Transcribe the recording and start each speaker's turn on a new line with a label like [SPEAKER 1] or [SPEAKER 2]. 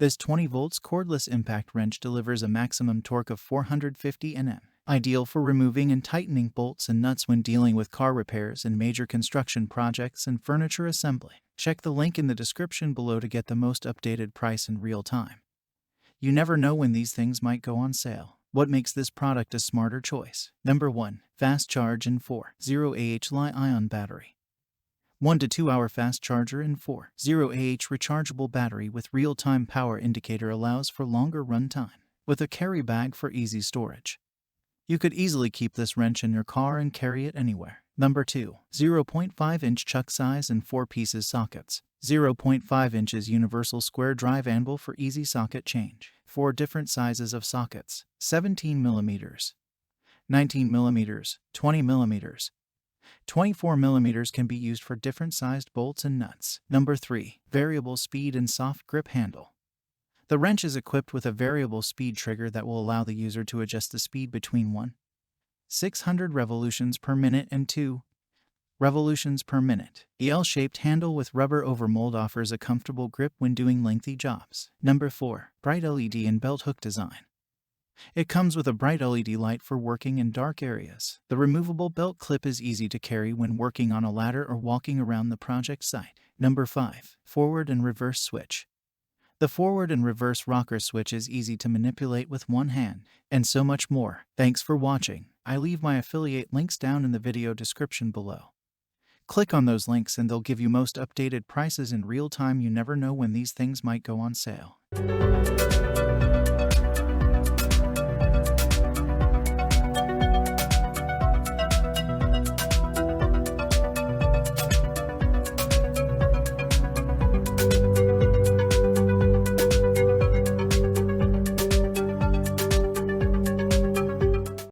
[SPEAKER 1] This 20 volts cordless impact wrench delivers a maximum torque of 450 Nm, ideal for removing and tightening bolts and nuts when dealing with car repairs and major construction projects and furniture assembly. Check the link in the description below to get the most updated price in real time. You never know when these things might go on sale. What makes this product a smarter choice? Number 1. Fast charge in 4.0 Ah Li-ion battery. 1 to 2 hour fast charger in 4.0 Ah rechargeable battery with real-time power indicator allows for longer run time, with a carry bag for easy storage. You could easily keep this wrench in your car and carry it anywhere. Number 2. 0.5-inch chuck size and 4 pieces sockets. 0.5 inches universal square drive anvil for easy socket change. 4 different sizes of sockets: 17 mm, 19 mm, 20 mm. 24 mm can be used for different sized bolts and nuts. Number 3. Variable speed and soft grip handle. The wrench is equipped with a variable speed trigger that will allow the user to adjust the speed between 1,600 revolutions per minute and 2 revolutions per minute. The L-shaped handle with rubber overmold offers a comfortable grip when doing lengthy jobs. Number 4. Bright LED and belt hook design. It comes with a bright LED light for working in dark areas. The removable belt clip is easy to carry when working on a ladder or walking around the project site. Number 5. Forward and reverse switch. The forward and reverse rocker switch is easy to manipulate with one hand, and so much more. Thanks for watching. I leave my affiliate links down in the video description below. Click on those links and they'll give you most updated prices in real time. You never know when these things might go on sale.